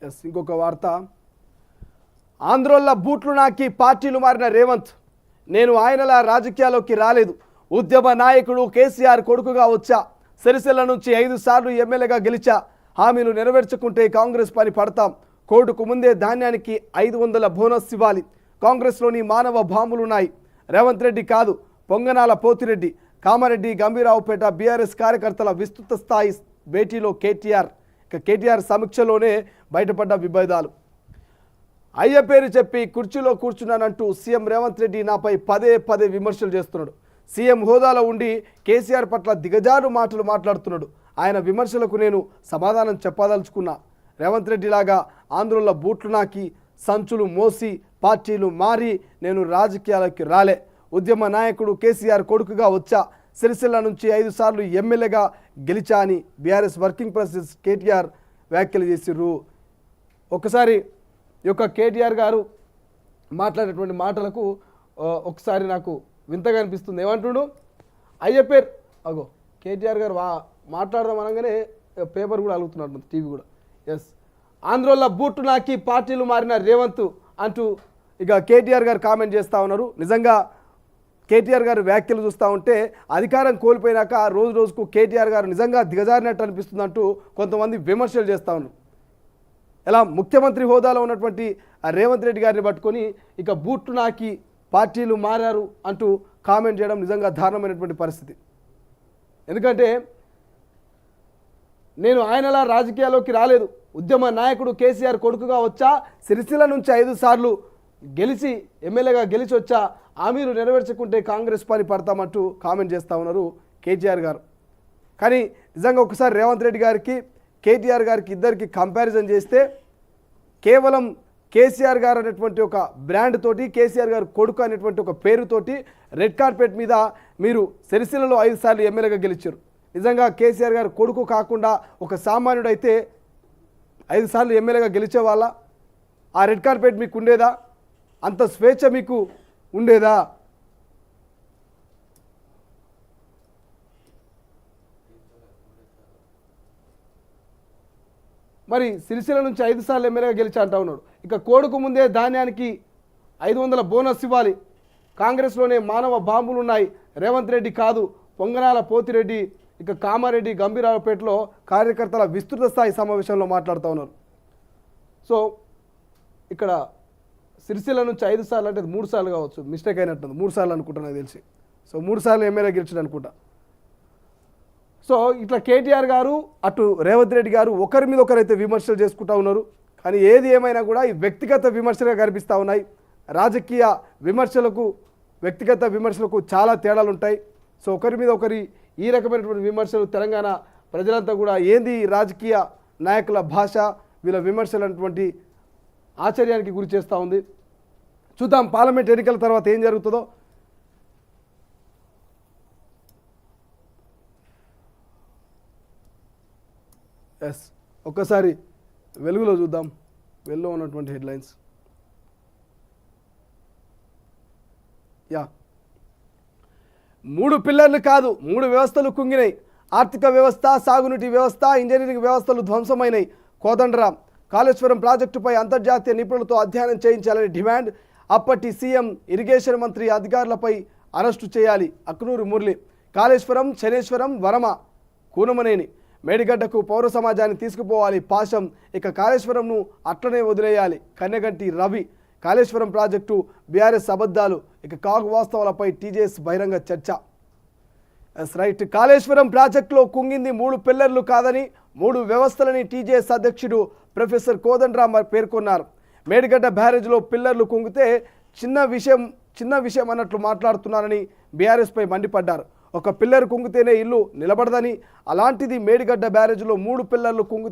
ఇంకొక వార్త. ఆంధ్రోళ్ళ బూట్లు నాకి పార్టీలు మారిన రేవంత్. నేను ఆయనలా రాజకీయాల్లోకి రాలేదు. ఉద్యమ నాయకుడు కేసీఆర్ కొడుకుగా వచ్చా. సిరిసిల్ల నుంచి 5 సార్లు ఎమ్మెల్యేగా గెలిచా. హామీలు నెరవేర్చుకుంటే కాంగ్రెస్ పని పడతాం. కోర్టుకు ముందే ధాన్యానికి 500 బోనస్ ఇవ్వాలి. కాంగ్రెస్లోని మానవ బాంబులున్నాయి. రేవంత్ రెడ్డి కాదు, పొంగనాల పోతిరెడ్డి, కామారెడ్డి, గంభీరావుపేట బీఆర్ఎస్ కార్యకర్తల విస్తృత స్థాయి భేటీలో కేటీఆర్ సమీక్షలోనే బయటపడ్డ విభేదాలు. అయ్య పేరు చెప్పి కుర్చీలో కూర్చున్నానంటూ సీఎం రేవంత్ రెడ్డి నాపై పదే విమర్శలు చేస్తున్నాడు. సీఎం హోదాలో ఉండి కేసీఆర్ పట్ల దిగజారు మాటలు మాట్లాడుతున్నాడు. ఆయన విమర్శలకు నేను సమాధానం చెప్పదలుచుకున్నా. రేవంత్ రెడ్డి లాగా ఆంధ్రుల బూట్లు నాకి, సంచులు మోసి, పార్టీలు మారి నేను రాజకీయాలకి రాలే. ఉద్యమ నాయకుడు కేసీఆర్ కొడుకుగా వచ్చా. సిరిసిల్ల నుంచి 5 సార్లు ఎమ్మెల్యేగా గెలిచా అని బీఆర్ఎస్ వర్కింగ్ ప్రెసిడెంట్ కేటీఆర్ వ్యాఖ్యలు చేసిర్రు. ఒకసారి ఈ యొక్క కేటీఆర్ గారు మాట్లాడేటువంటి మాటలకు ఒకసారి నాకు వింతగా అనిపిస్తుంది. ఏమంటుడు? అయ్య పేరు అగో కేటీఆర్ గారు మాట్లాడదాం అనగానే పేపర్ కూడా అలుగుతున్నట్టు, టీవీ కూడా. ఆంధ్రోళ్ళ బూట్లు నాకి పార్టీలు మారిన రేవంత్ అంటూ ఇక కేటీఆర్ గారు కామెంట్ చేస్తూ ఉన్నారు. నిజంగా కేటీఆర్ గారు వ్యాఖ్యలు చూస్తూ ఉంటే అధికారం కోల్పోయినాక రోజుకు కేటీఆర్ గారు నిజంగా దిగజారినట్టు అనిపిస్తుంది అంటూ కొంతమంది విమర్శలు చేస్తూ ఉన్నారు. ఎలా ముఖ్యమంత్రి హోదాలో ఉన్నటువంటి రేవంత్ రెడ్డి గారిని పట్టుకొని ఇక బూట్లు నాకి పార్టీలు మారారు అంటూ కామెంట్ చేయడం నిజంగా దారుణమైనటువంటి పరిస్థితి. ఎందుకంటే నేను ఆయనలా రాజకీయాల్లోకి రాలేదు. ఉద్యమ నాయకుడు కేసీఆర్ కొడుకుగా వచ్చా. సిరిసిల్ల నుంచి 5 సార్లు గెలిచి ఎమ్మెల్యేగా గెలిచి వచ్చా. హామీలు నెరవేర్చుకుంటే కాంగ్రెస్ పని పడతామంటూ కామెంట్ చేస్తూ ఉన్నారు కేటీఆర్ గారు. కానీ నిజంగా ఒకసారి రేవంత్ రెడ్డి గారికి కేటీఆర్ గారికి ఇద్దరికి కంపారిజన్ చేస్తే కేవలం కేసీఆర్ గారు అనేటువంటి ఒక బ్రాండ్ తోటి, కేసీఆర్ గారు కొడుకు అనేటువంటి ఒక పేరుతోటి రెడ్ కార్పెట్ మీద మీరు సిరిసిల్లలో 5 సార్లు ఎమ్మెల్యేగా గెలిచారు. నిజంగా కేసీఆర్ గారు కొడుకు కాకుండా ఒక సామాన్యుడైతే 5 సార్లు ఎమ్మెల్యేగా గెలిచే వాళ్ళ ఆ రెడ్ కార్పెట్ మీకు ఉండేదా? అంత స్వేచ్ఛ మీకు ఉండేదా? మరి సిరిసిల్ల నుంచి 5 సార్లు ఎమ్మెల్యేగా గెలిచా అంటా ఉన్నాడు. ఇక కోడుకు ముందే ధాన్యానికి 500 బోనస్ ఇవ్వాలి. కాంగ్రెస్లోనే మానవ బాంబులు ఉన్నాయి. రేవంత్ రెడ్డి కాదు, పొంగనాల పోతిరెడ్డి, ఇక కామారెడ్డి, గంభీరావుపేటలో కార్యకర్తల విస్తృత స్థాయి సమావేశంలో మాట్లాడుతూ ఉన్నారు. సో ఇక్కడ సిరిసిల్ల నుంచి 5 సార్లు అంటే 3 సార్లు కావచ్చు, మిస్టేక్ అయినట్టుంది. 3 సార్లు అనుకుంటా నాకు తెలిసి. సో 3 సార్లు ఎమ్మెల్యే గెలిచాడు అనుకుంటా. సో ఇట్లా కేటీఆర్ గారు అటు రేవంత్ రెడ్డి గారు ఒకరి మీద ఒకరైతే విమర్శలు చేసుకుంటూ ఉన్నారు. కానీ ఏది ఏమైనా కూడా ఈ వ్యక్తిగత విమర్శలుగా కనిపిస్తూ ఉన్నాయి. రాజకీయ విమర్శలకు వ్యక్తిగత విమర్శలకు చాలా తేడాలు ఉంటాయి. సో ఒకరి మీద ఒకరి ఈ రకమైనటువంటి విమర్శలు తెలంగాణ ప్రజలంతా కూడా ఏంది రాజకీయ నాయకుల భాష, వీళ్ళ విమర్శలు అటువంటి ఆశ్చర్యానికి గురి చేస్తూ ఉంది. చూద్దాం పార్లమెంట్ ఎన్నికల తర్వాత ఏం జరుగుతుందో. ఒక్కసారి వెలుగులో చూద్దాం. వెలుగులో ఉన్నటువంటి హెడ్లైన్స్. 3 పిల్లర్లు కాదు 3 వ్యవస్థలు కుంగినాయి. ఆర్థిక వ్యవస్థ, సాగునీటి వ్యవస్థ, ఇంజనీరింగ్ వ్యవస్థలు ధ్వంసమైనాయి. కోదండరాం కాళేశ్వరం ప్రాజెక్టుపై అంతర్జాతీయ నిపుణులతో అధ్యయనం చేయించాలని డిమాండ్. అప్పటి సీఎం ఇరిగేషన్ మంత్రి అధికారులపై అరెస్టు చేయాలి. అక్నూరు మురళి. కాళేశ్వరం, శనేశ్వరం, వరమ, కూనమనేని, మేడిగడ్డకు పౌర సమాజాన్ని తీసుకుపోవాలి పాశం. ఇక కాళేశ్వరంను అట్లనే వదిలేయాలి. కన్నెగంటి రవి. కాళేశ్వరం ప్రాజెక్టు బీఆర్ఎస్ అబద్ధాలు. ఇక కాగు వాస్తవాలపై టీజేఎస్ బహిరంగ చర్చ. రైట్. కాళేశ్వరం ప్రాజెక్టులో కుంగింది 3 పిల్లర్లు కాదని 3 వ్యవస్థలని టీజేఎస్ అధ్యక్షుడు ప్రొఫెసర్ కోదండరాం పేర్కొన్నారు. మేడిగడ్డ బ్యారేజ్లో పిల్లర్లు కుంగితే చిన్న విషయం అన్నట్లు మాట్లాడుతున్నారని బీఆర్ఎస్పై మండిపడ్డారు. ఒక పిల్లర్ కుంగితేనే ఇల్లు నిలబడదని, అలాంటిది మేడిగడ్డ బ్యారేజ్లో 3 పిల్లర్లు కుంగితే